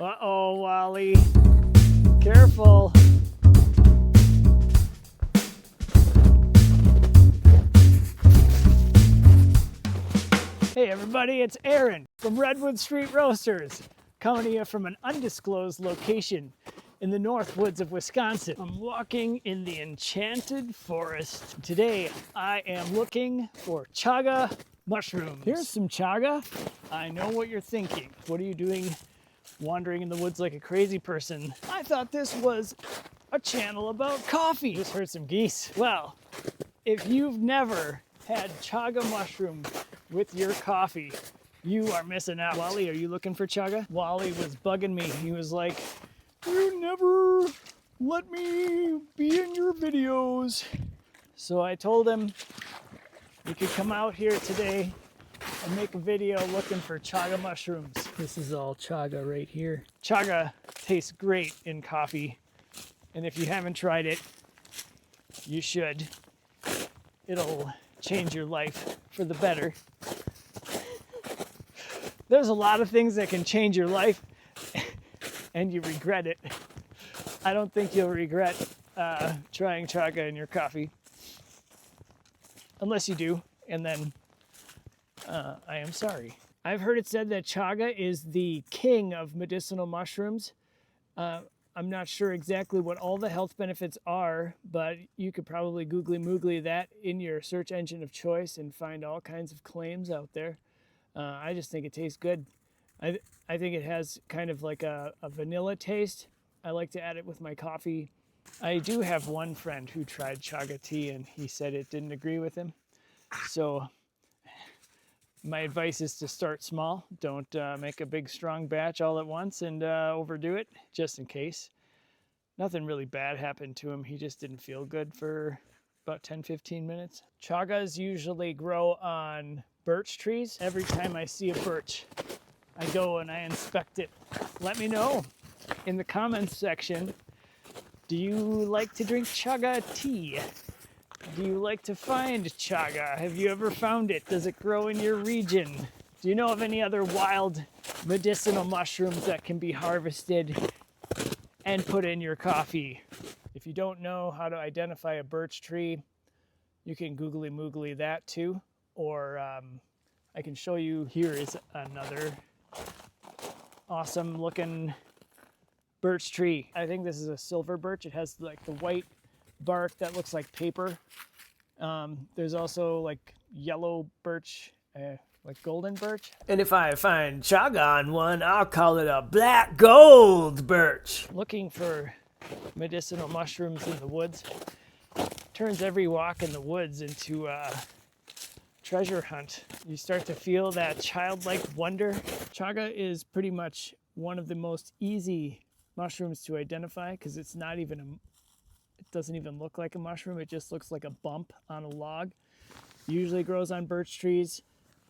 Uh-oh, Wally. Careful. Hey everybody, it's Aaron from Redwood St Roasters, coming to you from an undisclosed location in the Northwoods of Wisconsin. I'm walking in the enchanted forest. Today I am looking for chaga mushrooms. Here's some chaga. I know what you're thinking. What are you doing wandering in the woods like a crazy person? I thought this was a channel about coffee. Just heard some geese. Well, if you've never had chaga mushroom with your coffee, you are missing out. Wally, are you looking for chaga? Wally was bugging me. He was like, you never let me be in your videos. So I told him we could come out here today and make a video looking for chaga mushrooms. This is all chaga right here. Chaga tastes great in coffee, and if you haven't tried it, you should. It'll change your life for the better. There's a lot of things that can change your life and you regret it. I don't think you'll regret trying chaga in your coffee. Unless you do, and then I am sorry. I've heard it said that chaga is the king of medicinal mushrooms. I'm not sure exactly what all the health benefits are, but you could probably googly moogly that in your search engine of choice and find all kinds of claims out there. I just think it tastes good. I think it has kind of like a vanilla taste. I like to add it with my coffee. I do have one friend who tried chaga tea and he said it didn't agree with him. So my advice is to start small. Don't make a big strong batch all at once and overdo it, just in case. Nothing really bad happened to him. He just didn't feel good for about 10-15 minutes. Chagas usually grow on birch trees. Every time I see a birch, I go and I inspect it. Let me know in the comments section. Do you like to drink chaga tea? Do you like to find chaga? Have you ever found it? Does it grow in your region? Do you know of any other wild medicinal mushrooms that can be harvested and put in your coffee? If you don't know how to identify a birch tree, you can googly moogly that too. Or I can show you. Here is another awesome looking birch tree. I think this is a silver birch. It has like the white bark that looks like paper. There's also like yellow birch, like golden birch. And if I find chaga on one, I'll call it a black gold birch. Looking for medicinal mushrooms in the woods turns every walk in the woods into a treasure hunt. You start to feel that childlike wonder. Chaga is pretty much one of the most easy mushrooms to identify because it's not even it doesn't even look like a mushroom. It just looks like a bump on a log. Usually grows on birch trees.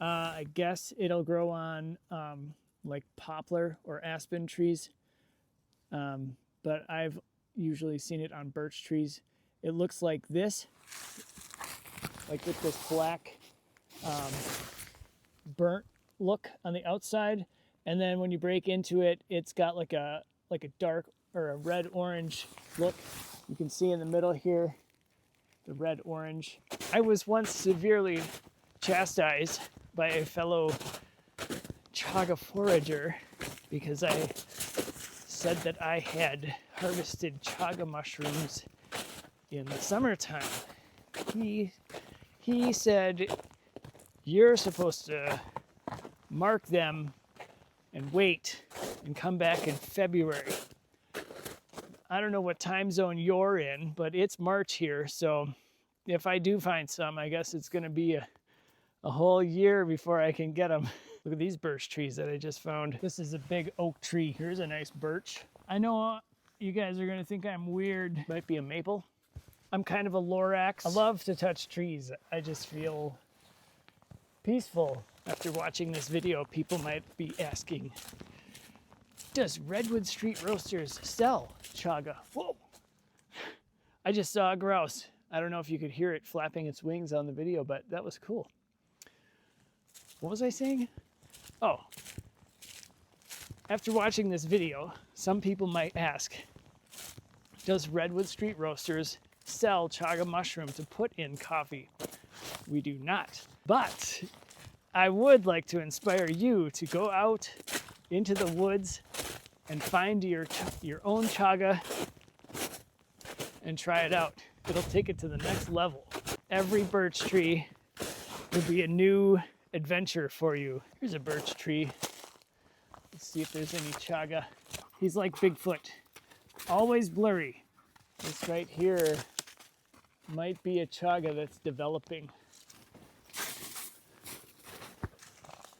I guess it'll grow on like poplar or aspen trees. But I've usually seen it on birch trees. It looks like this, like with this black burnt look on the outside. And then when you break into it, it's got like a dark or a red-orange look. You can see in the middle here, the red-orange. I was once severely chastised by a fellow chaga forager because I said that I had harvested chaga mushrooms in the summertime. He said, you're supposed to mark them and wait and come back in February. I don't know what time zone you're in, but it's March here, so if I do find some, I guess it's going to be a whole year before I can get them. Look at these birch trees that I just found. This is a big oak tree. Here's a nice birch. I know you guys are going to think I'm weird. Might be a maple. I'm kind of a Lorax. I love to touch trees. I just feel peaceful. After watching this video, people might be asking, does Redwood St Roasters sell chaga? Whoa! I just saw a grouse. I don't know if you could hear it flapping its wings on the video, but that was cool. What was I saying? Oh, After watching this video, some people might ask, does Redwood Street Roasters sell chaga mushroom to put in coffee? We do not. But I would like to inspire you to go out into the woods and find your own chaga and try it out. It'll take it to the next level. Every birch tree will be a new adventure for you. Here's a birch tree. Let's see if there's any chaga. He's like Bigfoot, always blurry. This right here might be a chaga that's developing.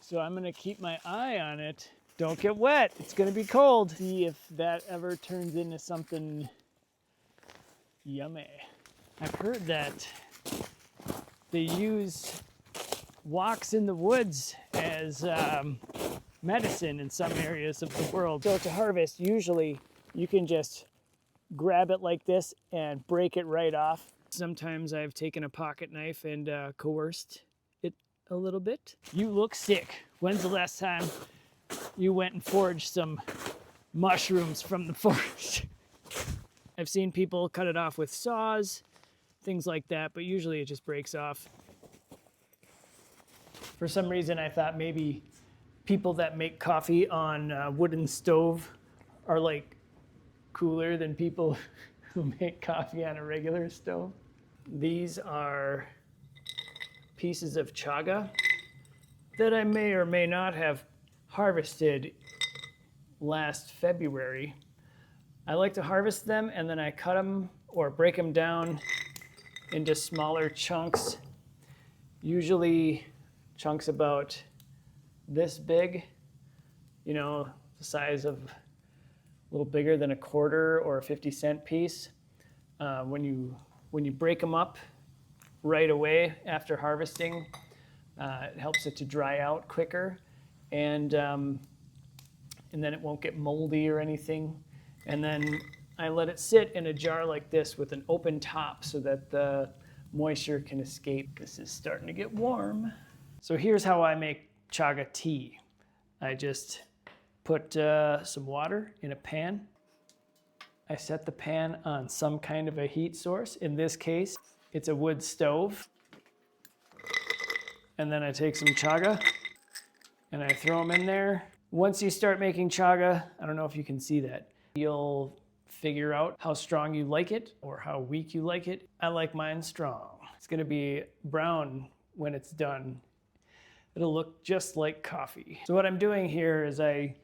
So I'm gonna keep my eye on it. Don't get wet, it's gonna be cold. See if that ever turns into something yummy. I've heard that they use walks in the woods as medicine in some areas of the world. So to harvest, usually you can just grab it like this and break it right off. Sometimes I've taken a pocket knife and coerced it a little bit. You look sick. When's the last time you went and foraged some mushrooms from the forest? I've seen people cut it off with saws, things like that, but usually it just breaks off. For some reason, I thought maybe people that make coffee on a wooden stove are like cooler than people who make coffee on a regular stove. These are pieces of chaga that I may or may not have harvested last February. I like to harvest them and then I cut them or break them down into smaller chunks, usually chunks about this big, you know, the size of a little bigger than a quarter or a 50-cent piece. When you break them up right away after harvesting, it helps it to dry out quicker, and then it won't get moldy or anything. And then I let it sit in a jar like this with an open top so that the moisture can escape. This is starting to get warm. So here's how I make chaga tea. I just put some water in a pan. I set the pan on some kind of a heat source. In this case, it's a wood stove. And then I take some chaga and I throw them in there. Once you start making chaga, I don't know if you can see that, you'll figure out how strong you like it or how weak you like it. I like mine strong. It's gonna be brown when it's done. It'll look just like coffee. So what I'm doing here is I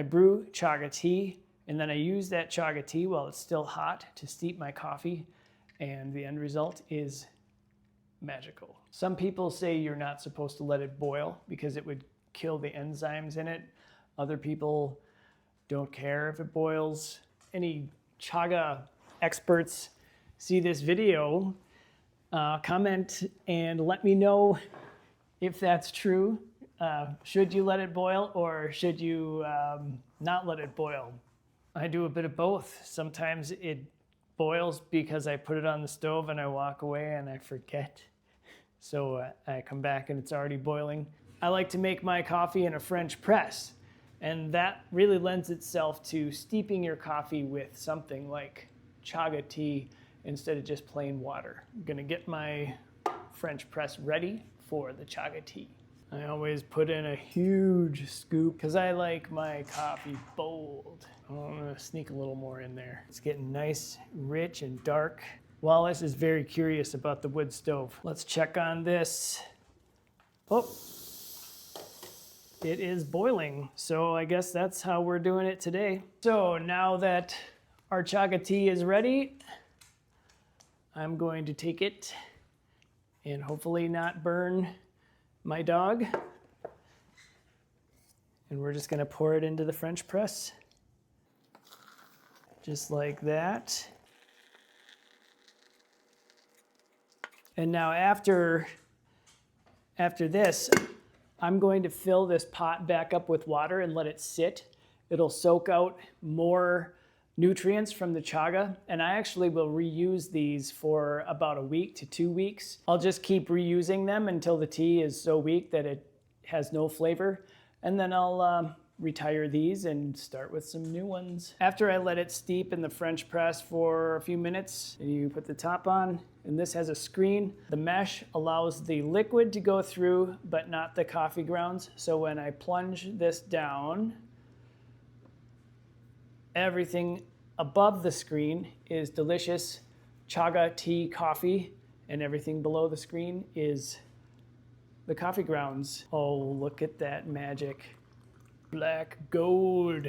brew chaga tea, and then I use that chaga tea while it's still hot to steep my coffee, and the end result is magical. Some people say you're not supposed to let it boil because it would kill the enzymes in it. Other people don't care if it boils. Any chaga experts see this video, comment and let me know if that's true. Should you let it boil or should you not let it boil? I do a bit of both. Sometimes it boils because I put it on the stove and I walk away and I forget. So I come back and it's already boiling. I like to make my coffee in a French press, and that really lends itself to steeping your coffee with something like chaga tea instead of just plain water. I'm gonna get my French press ready for the chaga tea. I always put in a huge scoop because I like my coffee bold. I'm gonna sneak a little more in there. It's getting nice, rich, and dark. Wallace is very curious about the wood stove. Let's check on this. Oh, it is boiling. So I guess that's how we're doing it today. So now that our chaga tea is ready, I'm going to take it and hopefully not burn my dog. And we're just gonna pour it into the French press. Just like that. And now after this, I'm going to fill this pot back up with water and let it sit. It'll soak out more nutrients from the chaga, and I actually will reuse these for about a week to 2 weeks. I'll just keep reusing them until the tea is so weak that it has no flavor, and then I'll retire these and start with some new ones. After I let it steep in the French press for a few minutes, you put the top on, and this has a screen. The mesh allows the liquid to go through, but not the coffee grounds. So when I plunge this down, everything above the screen is delicious Chaga tea coffee, and everything below the screen is the coffee grounds. Oh, look at that magic. Black gold.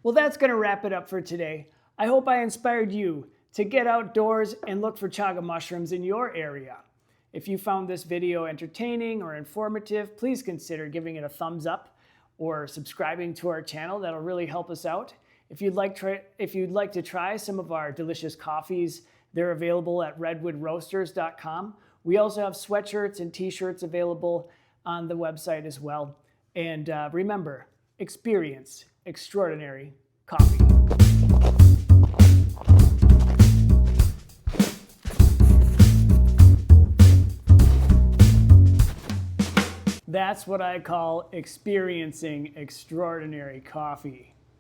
Well, that's going to wrap it up for today. I hope I inspired you to get outdoors and look for chaga mushrooms in your area. If you found this video entertaining or informative, please consider giving it a thumbs up or subscribing to our channel. That'll really help us out. If you'd like to try some of our delicious coffees, they're available at redwoodroasters.com. We also have sweatshirts and t-shirts available on the website as well. And remember, experience extraordinary coffee. That's what I call experiencing extraordinary coffee.